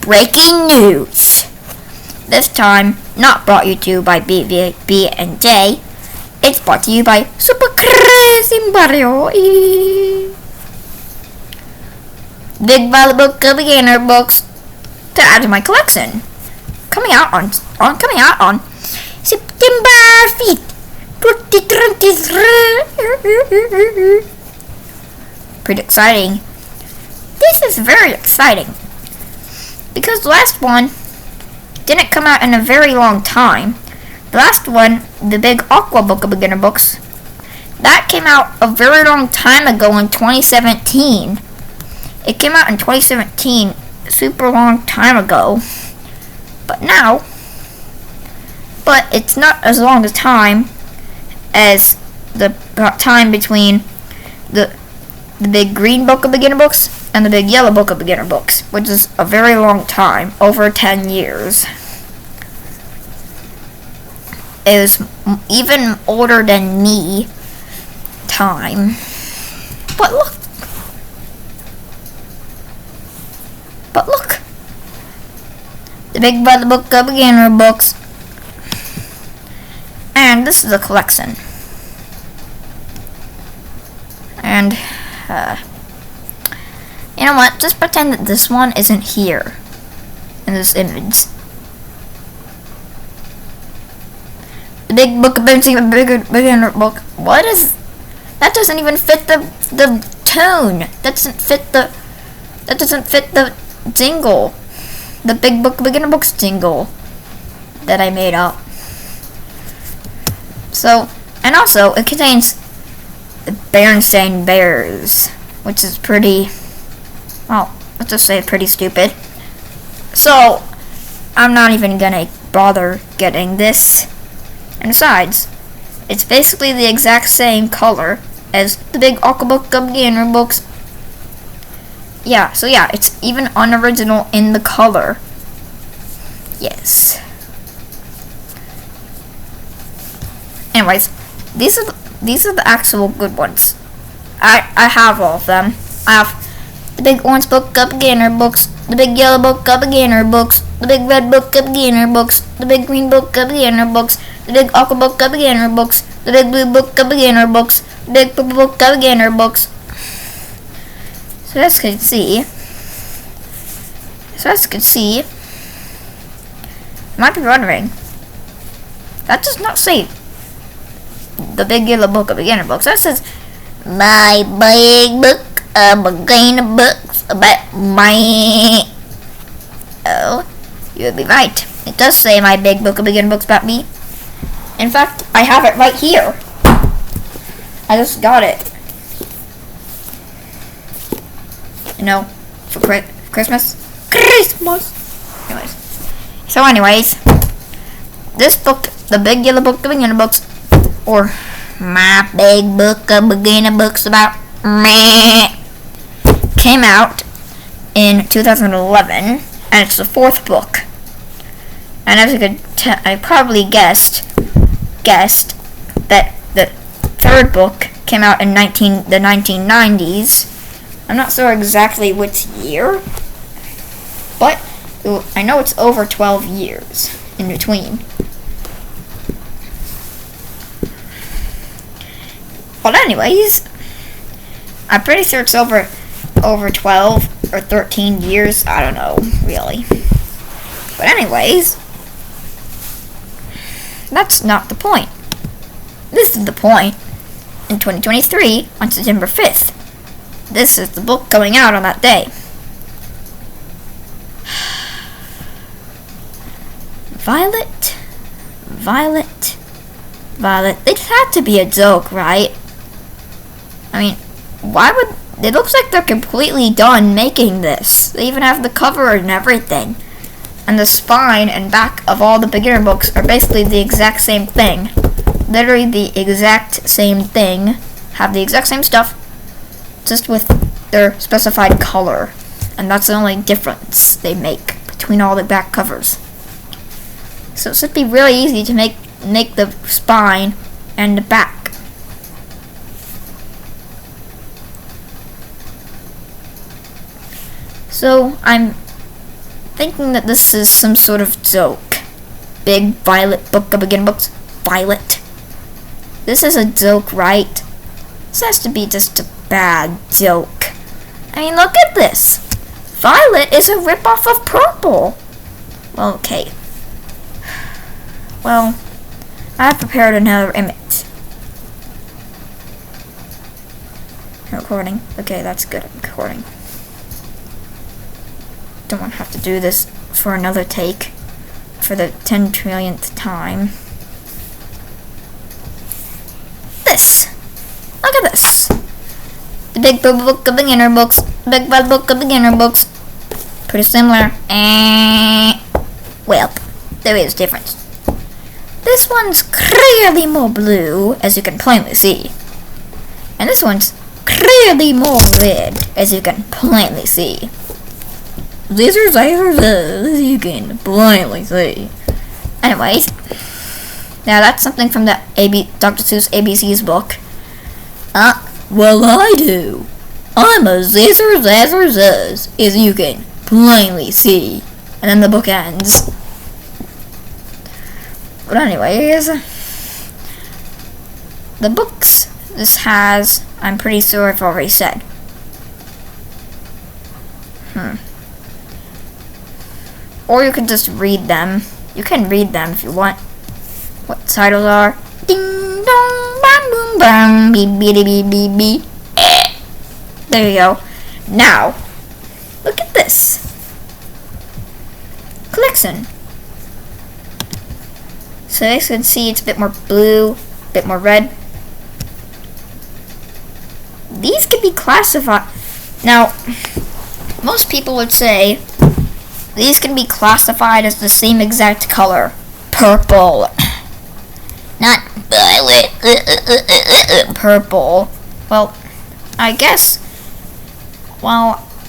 breaking news. This time, not brought you to you by BB and J. It's brought to you by Super Crazy Mario. Big valuable beginner books to add to my collection. Coming out on September 5th, 2023. Pretty exciting. This is very exciting because the last one didn't come out in a very long time. The last one, the Big Aqua Book of Beginner Books, that came out a very long time ago in 2017. It came out in 2017, super long time ago. But it's not as long a time as the time between the Big Green Book of Beginner Books and the Big Yellow Book of Beginner Books, which is a very long time, over 10 years. It was even older than me time. But look. The Big Brother Book of Beginner Books. And this is a collection. And, you know what? Just pretend that this one isn't here in this image. The Big Book of Beginner Book. What is... That doesn't even fit the tune. That doesn't fit the jingle. The Big Book of Beginner Books jingle that I made up. So, and also, it contains the Berenstain Bears, which is pretty, well, let's just say pretty stupid. So, I'm not even gonna bother getting this. And besides, it's basically the exact same color as the Big Aqua Book of Beginner Books. Yeah, so yeah, it's even unoriginal in the color. Yes. Anyways, these are the actual good ones. I have all of them. I have the Big Orange Book of Beginner Books, the Big Yellow Book of Beginner Books, the Big Red Book of Beginner Books, the Big Green Book of Beginner Books, the Big Aqua Book of Beginner Books, the Big Blue Book of Beginner Books, the Big Purple Book of Beginner Books. So as you can see, you might be wondering, that does not say the Big Yellow Book of Beginner Books. That says my Big Book of Beginner Books about my... Oh, you would be right. It does say my Big Book of Beginner Books about me. In fact, I have it right here. I just got it. You know, for Christmas. Anyways, this book, the Big Yellow Book of Beginner Books, or my Big Book of Beginner Books about me, came out in 2011, and it's the 4th book. And as you could I probably guessed that the 3rd book came out in the 1990s. I'm not sure exactly which year, but I know it's over 12 years in between. But anyways, I'm pretty sure it's over 12 or 13 years. I don't know, really. But anyways, that's not the point. This is the point. In 2023, on September 5th. This is the book coming out on that day. Violet. It had to be a joke, right? I mean, why would... It looks like they're completely done making this. They even have the cover and everything. And the spine and back of all the beginner books are basically the exact same thing. Literally the exact same thing. Have the exact same stuff, just with their specified color. And that's the only difference they make between all the back covers. So it should be really easy to make the spine and the back. So I'm thinking that this is some sort of joke. Big Violet Book of Beginner Books. Violet. This is a joke, right? This has to be just a bad joke. I mean, look at this. Violet is a ripoff of Purple. Well, okay. Well, I've prepared another image. Recording. Okay, that's good. I'm recording. Don't want to have to do this for another take for the 10 trillionth time. This. Look at this. The Big Book of Beginner Books. Big Bad Book of Beginner Books. Pretty similar. Well, there is a difference. This one's clearly more blue, as you can plainly see. And this one's clearly more red, as you can plainly see. These are as you can plainly see. Anyways, now that's something from the Dr. Seuss ABC's book. Well, I do. I'm a zazz, as you can plainly see. And then the book ends. But anyways, the books this has, I'm pretty sure I've already said. Or you can just read them. You can read them if you want. What the titles are. Ding dong, bam boom bam, beep beep beep beep beep. There you go. Now, look at this. Collection. So as you can see, it's a bit more blue, a bit more red. These can be classified. Now, most people would say these can be classified as the same exact color. Purple. Not violet. Purple. Well,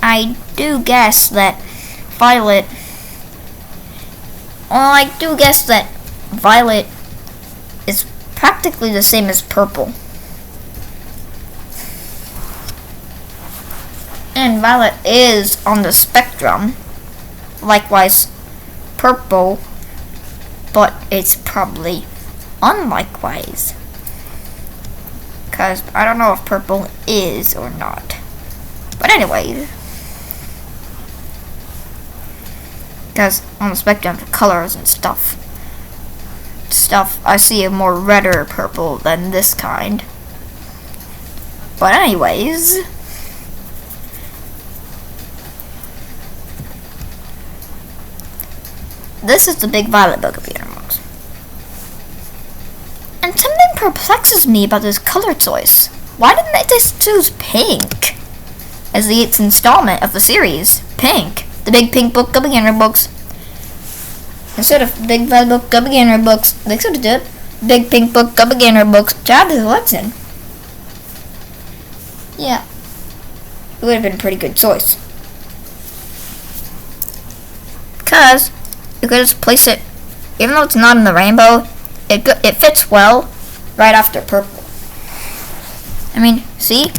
I do guess that violet. Well, I do guess that violet is practically the same as purple. And violet is on the spectrum. Likewise, purple, but it's probably unlikewise. Because I don't know if purple is or not. But anyway, because on the spectrum of colors and stuff, I see a more redder purple than this kind. But anyways, this is the Big Violet Book of Beginner Books. And something perplexes me about this color choice. Why didn't they just choose pink as the 8th installment of the series? Pink. The Big Pink Book of Beginner Books. Instead of Big Violet Book of Beginner Books, they could have did Big Pink Book of Beginner Books. Job is lesson. Yeah. It would have been a pretty good choice. Because you could just place it, even though it's not in the rainbow, it fits well right after purple. I mean, see?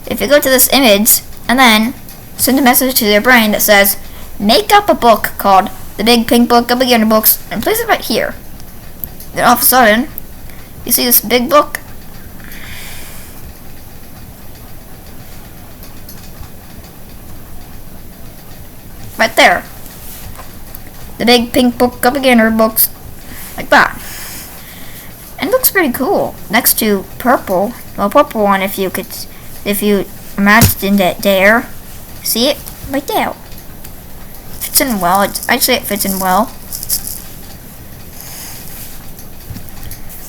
If you go to this image and then send a message to your brain that says, make up a book called The Big Pink Book of Beginner Books and place it right here. Then all of a sudden, you see this big book. Right there. The Big Pink Book of Beginner Books. Like that. And it looks pretty cool. Next to purple. Well, purple one if you imagined it there. See it? Right there. Fits in well. I'd say it fits in well.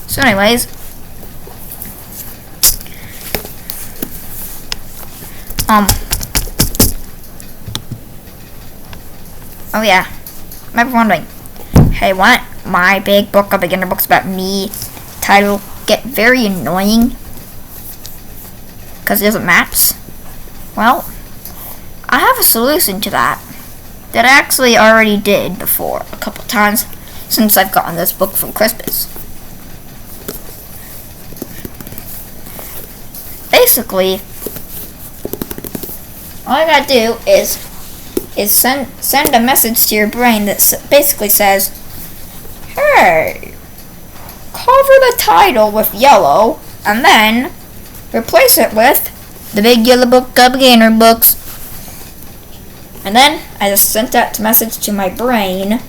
So anyways. Oh yeah. Might be wondering, hey, why don't my big book of beginner books about me title get very annoying? Because it doesn't maps? Well, I have a solution to that I actually already did before a couple times since I've gotten this book from Christmas. Basically, all I gotta do is is send a message to your brain that basically says, hey, cover the title with yellow, and then replace it with The Big Yellow Book of Beginner Books. And then I just sent that message to my brain,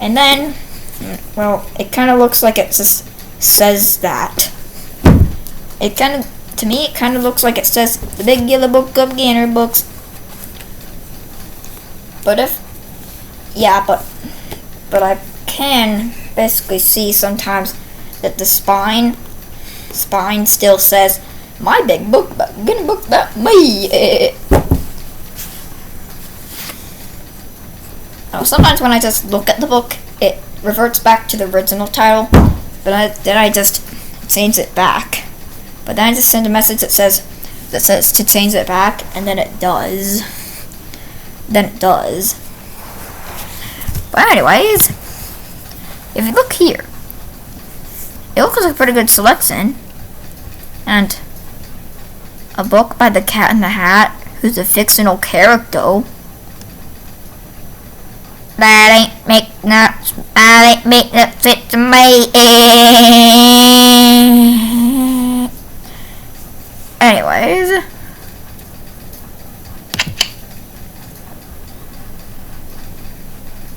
and then, well, it kind of looks like it just says that. To me, it kind of looks like it says The Big Yellow Book of Beginner Books. But I can basically see sometimes that the spine still says, my big book, beginner book about me. Sometimes when I just look at the book, it reverts back to the original title, but then I just change it back. But then I just send a message that says to change it back, and then it does. But anyways, if you look here, it looks like a pretty good selection. And a book by the Cat in the Hat, who's a fictional character. That ain't make that fit to me. Anyways,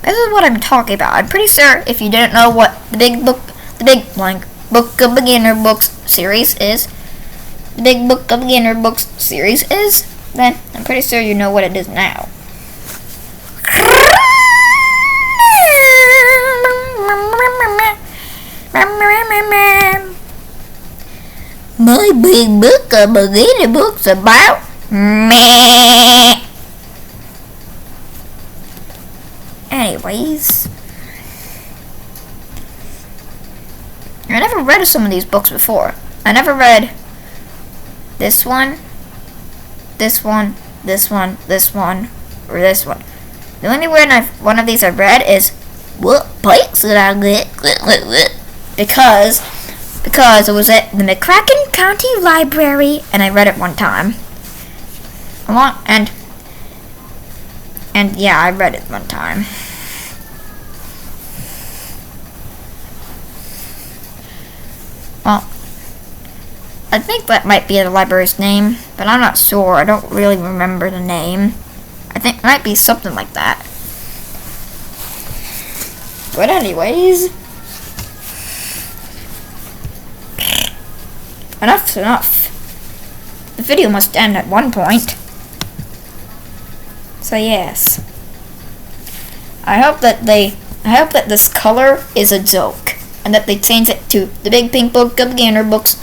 this is what I'm talking about. I'm pretty sure if you didn't know what the big Book of Beginner Books series is, then I'm pretty sure you know what it is now. My big book of beginner books about me. Anyways, I never read some of these books before. I never read this one, or this one. The only one of these I've read is What Bikes Did I Get? Because it was at the McCracken County Library, and I read it one time. And yeah, I read it one time. Well, I think that might be the library's name, but I'm not sure. I don't really remember the name. I think it might be something like that. But anyways, enough's enough. The video must end at one point. So yes, I hope that this color is a joke, and that they change it to The Big Pink Book of Beginner Books.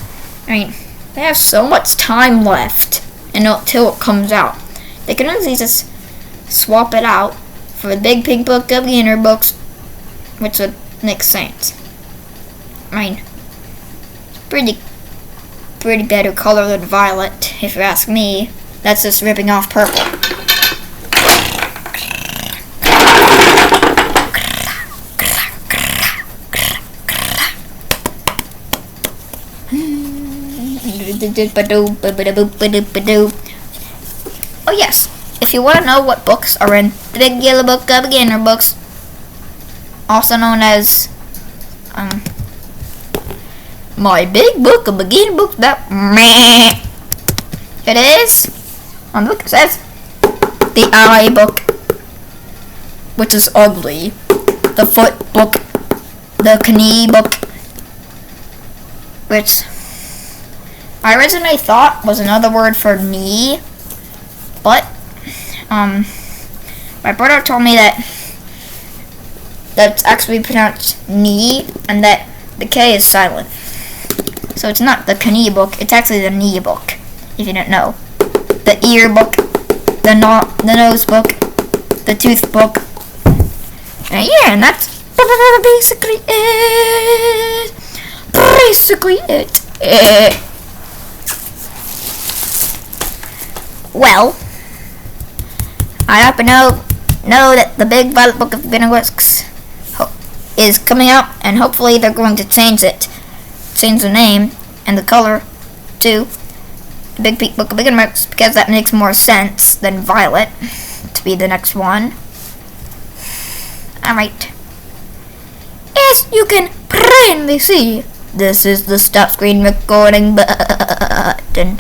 I mean, they have so much time left until it comes out. They can easily just swap it out for The Big Pink Book of Beginner Books, which would make sense. I mean, it's pretty better color than violet, if you ask me. That's just ripping off purple. Oh yes, if you want to know what books are in The Big Yellow Book of Beginner Books, also known as My Big Book of Beginner Books about me, it is on the book. It says the eye book, which is ugly, the foot book, the knee book, which I originally thought was another word for knee, but my brother told me that that's actually pronounced knee, and that the K is silent. So it's not the knee book, it's actually the knee book, if you didn't know. The ear book, the nose book, the tooth book. And yeah, and that's basically it. Well, I hope you know that the Big Violet Book of Beginner Books is coming out, and hopefully they're going to change the name and the color to The Big Pink Book of Beginner Books, because that makes more sense than violet to must be the next one. Alright. As you can plainly see, this is the stop screen recording button.